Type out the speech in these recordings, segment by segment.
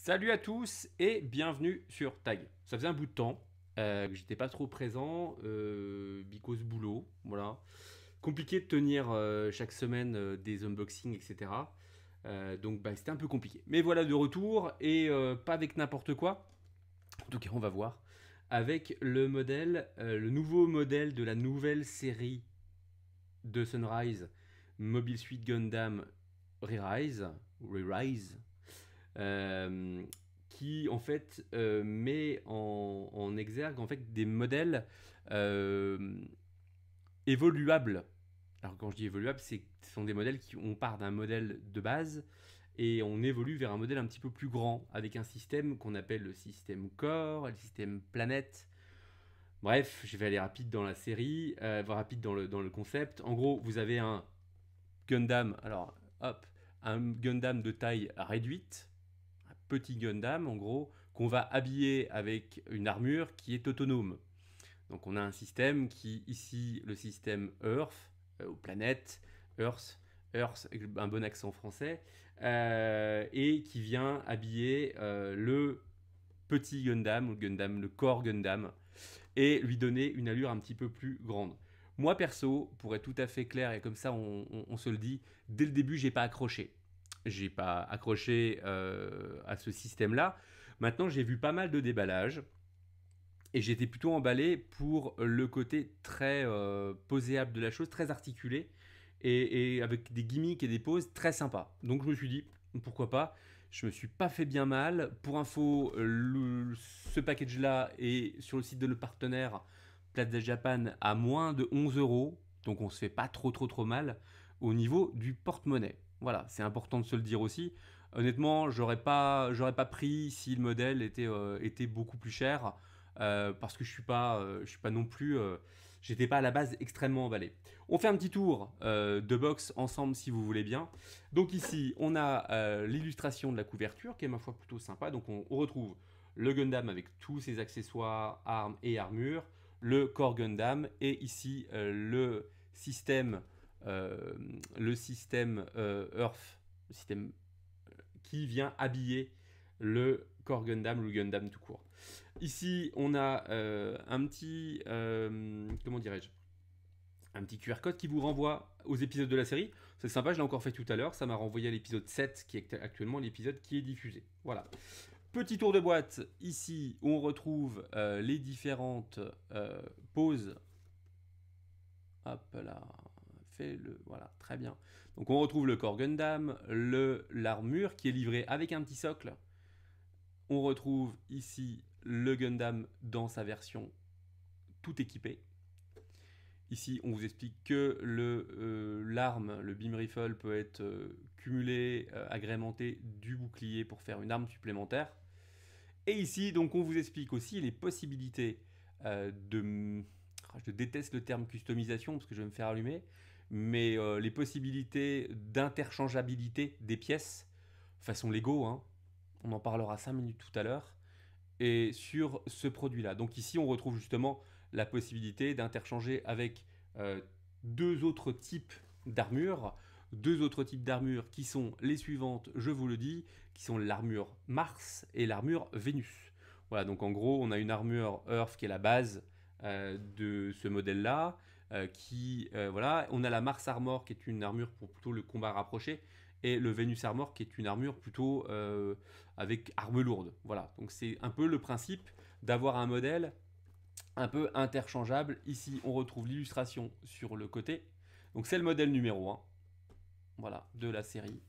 Salut à tous et bienvenue sur Tag. Ça faisait un bout de temps que j'étais pas trop présent, because boulot, voilà. Compliqué de tenir chaque semaine des unboxings, etc. Donc bah, c'était un peu compliqué. Mais voilà de retour et pas avec n'importe quoi. En tout cas, on va voir. Avec le modèle, le nouveau modèle de la nouvelle série de Sunrise Mobile Suit Gundam Re-Rise, euh, qui en fait met en exergue en fait des modèles euh, évoluables. Alors quand je dis évoluables, ce sont des modèles qui on part d'un modèle de base et on évolue vers un modèle un petit peu plus grand avec un système qu'on appelle le système Core, le système Planète. Bref, je vais aller rapide dans la série, rapide dans le concept. En gros, vous avez un Gundam, alors hop, un Gundam de taille réduite, un petit Gundam en gros, qu'on va habiller avec une armure qui est autonome. Donc on a un système qui, ici, le système Earth, ou planète, Earth, Earth, avec un bon accent français, et qui vient habiller le petit Gundam, ou le Gundam, le Core Gundam, et lui donner une allure un petit peu plus grande. Moi perso, pour être tout à fait clair et comme ça on se le dit, dès le début j'ai pas accroché. J'ai pas accroché à ce système-là. Maintenant j'ai vu pas mal de déballages et j'étais plutôt emballé pour le côté très poséable de la chose, très articulé et avec des gimmicks et des poses très sympas. Donc je me suis dit pourquoi pas. Je me suis pas fait bien mal. Pour info, ce package-là est sur le site de nos partenaires Plaza Japan à moins de 11 euros. Donc on se fait pas trop mal au niveau du porte-monnaie. Voilà, c'est important de se le dire aussi. Honnêtement, j'aurais pas pris si le modèle était beaucoup plus cher. Parce que je suis pas non plus, j'étais pas à la base extrêmement emballé. On fait un petit tour de box ensemble si vous voulez bien. Donc ici, on a l'illustration de la couverture qui est ma foi plutôt sympa. Donc on retrouve le Gundam avec tous ses accessoires, armes et armures, le Core Gundam et ici euh, le système Earth, le système qui vient habiller le Core Gundam ou le Gundam tout court. Ici, on a un petit, comment dirais-je, un petit QR code qui vous renvoie aux épisodes de la série. C'est sympa, je l'ai encore fait tout à l'heure. Ça m'a renvoyé à l'épisode 7, qui est actuellement l'épisode qui est diffusé. Voilà. Petit tour de boîte. Ici, on retrouve les différentes poses. Hop là. Fait le. Voilà, très bien. Donc, on retrouve le Core Gundam, l'armure qui est livrée avec un petit socle. On retrouve ici le Gundam dans sa version tout équipée. Ici, on vous explique que l'arme, le beam rifle, peut être cumulé, agrémenté du bouclier pour faire une arme supplémentaire. Et ici, donc, on vous explique aussi les possibilités de. Je déteste le terme customisation parce que je vais me faire allumer, mais les possibilités d'interchangeabilité des pièces façon Lego, hein, on en parlera 5 minutes tout à l'heure, et sur ce produit-là. Donc ici, on retrouve justement la possibilité d'interchanger avec euh, deux autres types d'armures. Deux autres types d'armures qui sont les suivantes, je vous le dis, qui sont l'armure Mars et l'armure Vénus. Voilà, donc en gros, on a une armure Earth qui est la base de ce modèle-là. Voilà, on a la Mars Armor qui est une armure pour plutôt le combat rapproché et le Venus Armor qui est une armure plutôt avec arme lourde. Voilà, donc c'est un peu le principe d'avoir un modèle un peu interchangeable. Ici, on retrouve l'illustration sur le côté. Donc c'est le modèle numéro 1, voilà, de la série.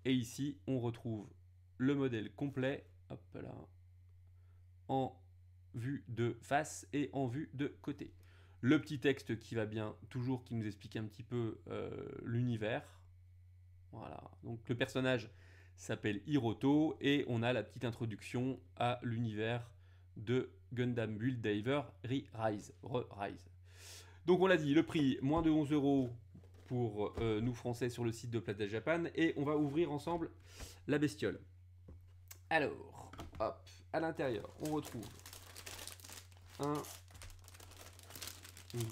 Et ici, on retrouve le modèle complet, hop là, en vue de face et en vue de côté. Le petit texte qui va bien, toujours qui nous explique un petit peu l'univers. Voilà, donc le personnage s'appelle Hiroto et on a la petite introduction à l'univers de Gundam Build Diver Re-Rise. Donc on l'a dit, le prix moins de 11 euros pour nous français sur le site de Plaza Japan et on va ouvrir ensemble la bestiole. Alors, hop, à l'intérieur, on retrouve un,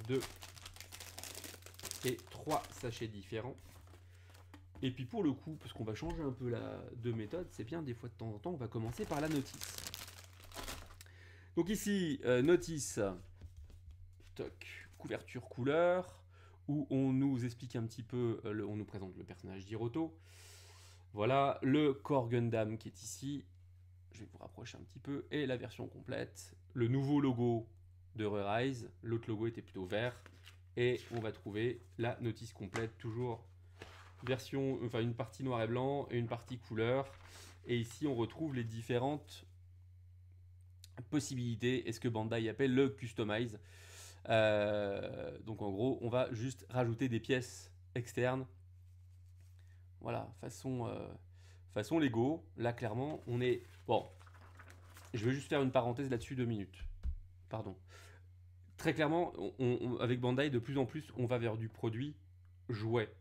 deux et trois sachets différents. Et puis pour le coup, parce qu'on va changer un peu de méthode, c'est bien des fois de temps en temps, on va commencer par la notice. Donc ici, notice, toc, couverture couleur, où on nous explique un petit peu, on nous présente le personnage d'Hiroto. Voilà, le Core Gundam qui est ici. Je vais vous rapprocher un petit peu. Et la version complète. Le nouveau logo de Re-Rise. L'autre logo était plutôt vert. Et on va trouver la notice complète, toujours version, enfin une partie noir et blanc et une partie couleur. Et ici, on retrouve les différentes possibilités et ce que Bandai appelle le customize. Donc en gros, on va juste rajouter des pièces externes. Voilà, façon Lego. Là, clairement, on est... Bon, je vais juste faire une parenthèse là-dessus 2 minutes. Pardon. Très clairement, avec Bandai, de plus en plus, on va vers du produit jouet.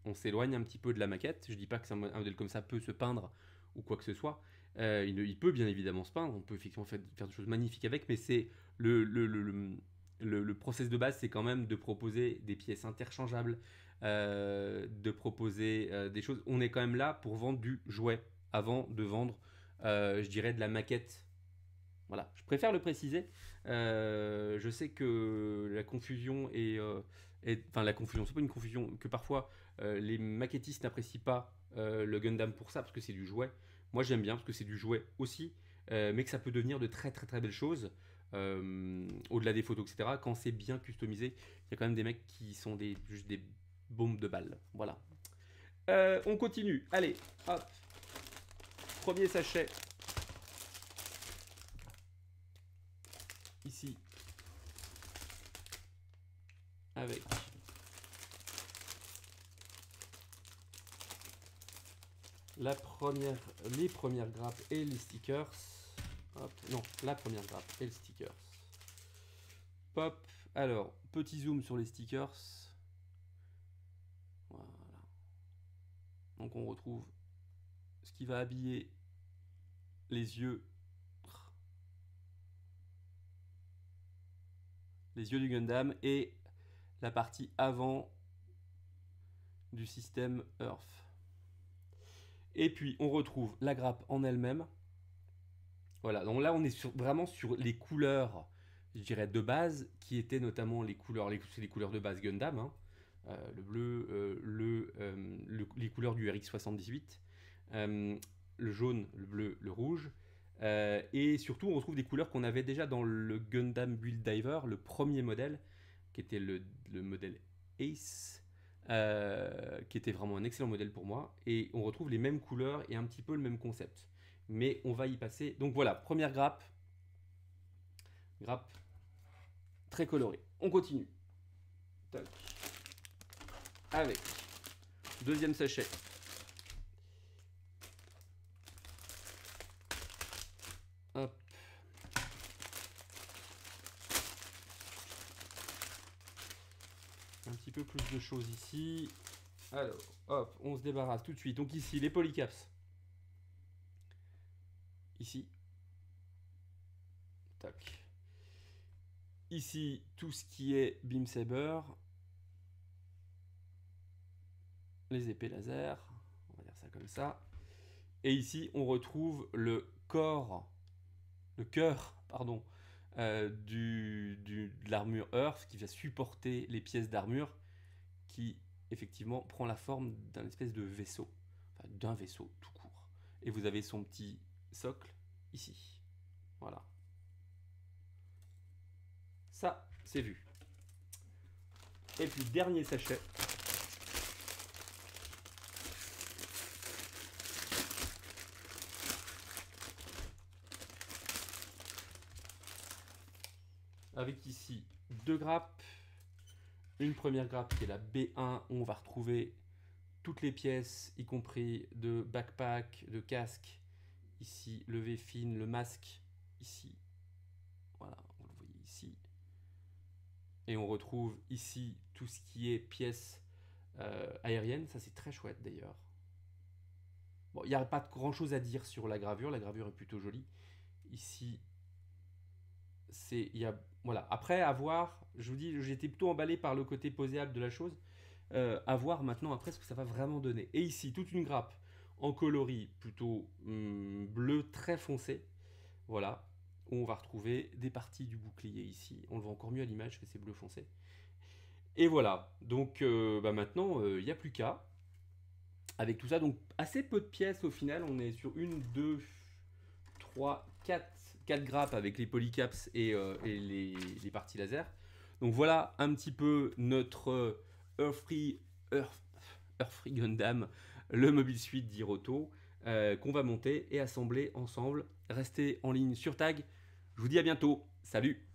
On s'éloigne un petit peu de la maquette. Je dis pas que un modèle comme ça peut se peindre ou quoi que ce soit. Il peut bien évidemment se peindre. On peut effectivement faire des choses magnifiques avec, mais c'est le process de base, c'est quand même de proposer des pièces interchangeables, de proposer des choses. On est quand même là pour vendre du jouet avant de vendre, je dirais, de la maquette. Voilà, je préfère le préciser. Je sais que la confusion enfin, la confusion, c'est pas une confusion, que parfois les maquettistes n'apprécient pas le Gundam pour ça, parce que c'est du jouet. Moi, j'aime bien parce que c'est du jouet aussi, mais que ça peut devenir de très très très belles choses, au-delà des photos, etc. Quand c'est bien customisé, il y a quand même des mecs qui sont juste des bombes de balles. Voilà. On continue. Allez, hop. Premier sachet. Ici. Avec les premières grappes et les stickers. Hop, non, la première grappe et le stickers. Pop. Alors, petit zoom sur les stickers. Voilà. Donc on retrouve ce qui va habiller les yeux. Les yeux du Gundam et la partie avant du système Earth. Et puis on retrouve la grappe en elle-même. Voilà, donc là on est vraiment sur les couleurs, je dirais, de base, qui étaient notamment les couleurs de base Gundam, hein. Le bleu, les couleurs du RX-78, le jaune, le bleu, le rouge. Et surtout, on retrouve des couleurs qu'on avait déjà dans le Gundam Build Diver, le premier modèle, qui était le modèle Ace, qui était vraiment un excellent modèle pour moi. Et on retrouve les mêmes couleurs et un petit peu le même concept. Mais on va y passer. Donc voilà, première grappe. Grappe très colorée. On continue. Tac. Avec deuxième sachet. Hop. Un petit peu plus de choses ici. Alors, hop, on se débarrasse tout de suite. Donc ici, les polycaps. Ici. Tac. Ici, tout ce qui est beam saber. Les épées laser. On va dire ça comme ça. Et ici, on retrouve le cœur, pardon, de l'armure Earth qui va supporter les pièces d'armure qui, effectivement, prend la forme d'un espèce de vaisseau. Enfin, d'un vaisseau tout court. Et vous avez son petit socle ici. Voilà. Ça, c'est vu. Et puis, dernier sachet. Avec ici 2 grappes. Une première grappe qui est la B1, où on va retrouver toutes les pièces, y compris de backpack, de casque. Ici, le V-fin, le masque. Ici. Voilà, vous le voyez ici. Et on retrouve ici tout ce qui est pièces aériennes. Ça, c'est très chouette d'ailleurs. Bon, il n'y a pas grand chose à dire sur la gravure. La gravure est plutôt jolie. Ici, voilà. Après, à voir, je vous dis, j'étais plutôt emballé par le côté poséable de la chose. À voir maintenant après ce que ça va vraiment donner. Et ici, toute une grappe en coloris plutôt bleu très foncé. Voilà, où on va retrouver des parties du bouclier ici. On le voit encore mieux à l'image que c'est bleu foncé. Et voilà, donc maintenant, il n'y a plus qu'à. Avec tout ça, donc assez peu de pièces au final. On est sur une, deux, trois, quatre grappes avec les polycaps et les parties laser. Donc voilà un petit peu notre Earthfree Gundam, le Mobile Suit d'Hiroto, qu'on va monter et assembler ensemble. Restez en ligne sur Tag. Je vous dis à bientôt. Salut!